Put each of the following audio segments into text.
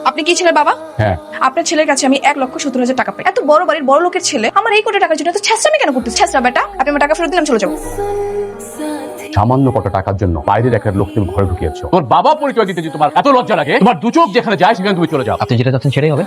আপনি কি ছেলের বাবা? হ্যাঁ। আপনার ছেলের কাছে আমি 1,70,000 টাকা পাই। এত বড় বাড়ির বড় লোকের ছেলে আমার এই কোটি টাকার জন্য এত ছেঁচড়ামি কেন করতেছে? ছেঁচড়া বেটা, আপনি আমার টাকা ফেরত দিলাম, চলে যাবো। সামান্য কটা টাকার জন্য বাইরের একটা লোক তুমি ঘরে ঢুকিয়েছো। তোমার বাবা পরিচয় দিতে যে তোমার এত লজ্জা লাগে? তোমার দু চোখ যেখানে যায় সেখানে তুমি চলে যাও। আপনি যেটা চাচ্ছেন সেটাই হবে।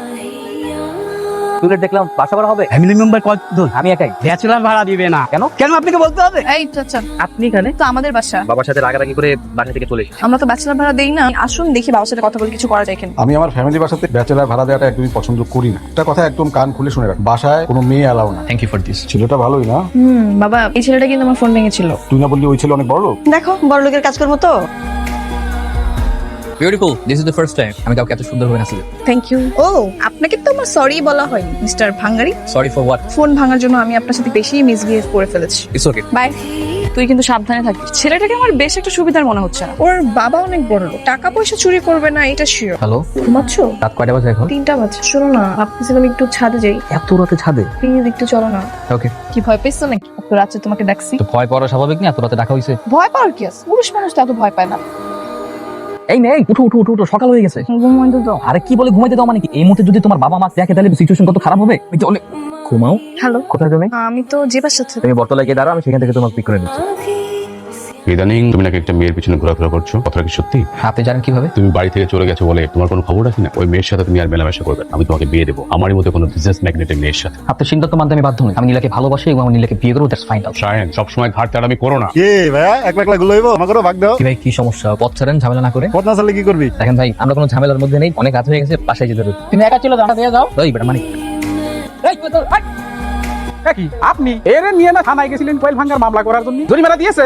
টুলেট দেখলাম বাসা ভাড়া হবে। ফ্যামিলি মেম্বার কতজন? আমি একাই। ব্যাচেলর ভাড়া দিবে না কেন? কেন আপনাকে বলতে হবে? এই চাচা, আপনি এখানে তো আমাদের বাসা, বাবার সাথে রাগারাগি করে বাসা থেকে চলে এসেছি। আমরা তো ব্যাচেলর ভাড়া দেই না। আসুন দেখি বাবার সাথে কথা বলে কিছু করা যায় কিনা। আমি আমার ফ্যামিলি বাসাতে ব্যাচেলার ভাড়া দেওয়াটা একদমই পছন্দ করি না। একটা কথা একদম কান খুলে শুনে রাখ, বাসায় কোনো মেয়ে এলাও না। Thank you for this. ছেলেটা ভালোই না? বাবা, এই ছেলেটা কিন্তু আমার ফোন ভেঙেছিল। তুই না বললি ওই ছেলে অনেক বড় লোক? দেখো বড় লোকের কাজকর্ম তো। Beautiful, this is the first time আমি কাউকে এত সুন্দর ভাবে নাচি। Thank you. ও, আপনাকে তো আমার সরি বলা হয়নি mister Bhangari. Sorry for what? Phone ভাঙার জন্য আমি আপনার সাথে বেশি মিসবিহেভ করে ফেলেছি। It's okay. বাই। তুই কিন্তু সাবধানে থাকিস। ছেলেটাকে আমার বেশ একটা সুবিধার মনে হচ্ছে না। ওর বাবা অনেক বড় লোক, টাকা পয়সা চুরি করবে না এটা শিওর। হ্যালো, ঘুমাচ্ছ? রাত কয়টা বাজে এখন? 3টা বাজে। শোনো না, ভাবতেছিলাম একটু ছাদে যাই। এত রাতে ছাদে? প্লিজ একটু চলো না। ওকে। কি ভয় পেয়েছো নাকি? এত রাতে তোমাকে ডাকছি। তো ভয় পাওয়া স্বাভাবিক না? এত রাতে ডাকা হয়েছে। ভয় পাওয়ার কি আছে? পুরুষ মানুষ তো এত ভয় পায় না। এই নেই, উঠো উঠো উঠো উঠো, সকাল হয়ে গেছে। ঘুমাইতে দাও। আরে কি বলে ঘুমাইতে দাও মানে কি? এই মুহূর্তে যদি তোমার বাবা মা দেখে তাহলে সিচুয়েশন কত খারাপ হবে। এই চলে ঘুমাও। হ্যালো, কোথায় তুমি? আমি তো যে বাসার সাথে। তুমি বটতলায় গিয়ে দাঁড়াও, আমি সেখান থেকে তোমাকে পিক করে নিচ্ছি। ইদানিং তুমি নাকি একটা মেয়ের পিছনে ঘোরাফেরা করছো, কথাটা কি সত্যি? আপনি জানেন কিভাবে? তুমি বাড়ি থেকে চলে গেছো বলে তোমার কোনো খবর রাখি না। ওই মেয়ের সাথে তুমি আর মেলামেশা করবে না। আমি তোমাকে বিয়ে দেবো আমারই মতো কোনো বিজনেস ম্যাগনেটের মেয়ের সাথে। আপনার সিদ্ধান্ত মানতে আমি বাধ্য নই। আমি নীলাকে ভালোবাসি এবং আমি নীলাকে বিয়ে করবো, দ্যাটস ফাইন। শায়েন, সবসময় ঘাট তাড়ামি করো না। কে ভাইয়া একলা একলা গুলো হইবো? আমাকেও ভাগ দাও। কি ভাই, কি সমস্যা? পথ ছাড়েন, ঝামেলা না করে। পথ না চালে কি করবি? দেখেন ভাই, আমরা কোনো ঝামেলার মধ্যে নেই। অনেক রাত হয়ে গেছে, বাসায় যেতে হবে। তুমি একা চলে দাঁড়া দিয়ে যাও। ওই বেটা মানে কি আপনি এর নিয়ে না থানায় গেছিলেন কয়েল ভাঙার মামলা করার জন্য? জরিমানা দিয়েছে?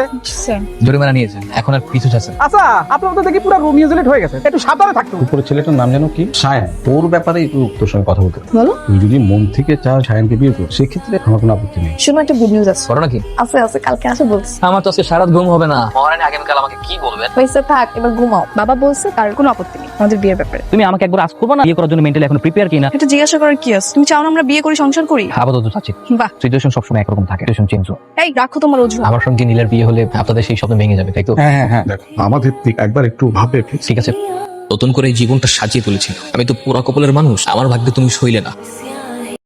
জরিমানা নিয়েছেন, এখন আর পিছু ছাড়ছেন। আচ্ছা, আপনার তো দেখি পুরো রোমিও জুলিয়েট হয়ে গেছে। একটু সাবধানে থাকতো। উপরে ছেলেটার নাম জানো কি? শায়ান। ওর ব্যাপারে একটু তোর সঙ্গে কথা বলতে। বলো। তুই যদি মন থেকে চাও শায়ানকে বিয়ে কর, সেক্ষেত্রে আমার কোনো আপত্তি নেই। শোনো, একটা গুড নিউজ আছে। করো নাকি? আছে আছে, কালকে আসো বলছি। আমার তো আজকে সারা রাত ঘুম হবে না। মহারানী আগামীকাল আমাকে কি বলবেন? পয়সা থাক, এবার ঘুমাও। বাবা বলছে তার কোনো আপত্তি নেই আমাদের বিয়ের ব্যাপারে। তুমি আমাকে একবার আজ করবো না বিয়ে করার জন্য? মেন্টালি এখন প্রিপেয়ার কিনা? এটা জিজ্ঞাসা করার কি আছে? তুমি চাও না আমরা বিয়ে করি, সংসার করি? আপাতত চাচ্ছি। বাহ। সিচুয়েশন সবসময় একরকম থাকে, সিচুয়েশন চেঞ্জ হয়। এই রাখো তোমার অজুহাত। আমার সঙ্গে নীলের বিয়ে হলে আপনাদের সেই স্বপ্ন ভেঙে যাবে, তাই তো? হ্যাঁ হ্যাঁ হ্যাঁ, দেখো আমাদের দিক একবার একটু ভাবে। ঠিক আছে। নতুন করে এই জীবনটা সাজিয়ে তুলেছিল। আমি তো পুরা কপালের মানুষ, আমার ভাগ্যে তুমি সইলে না।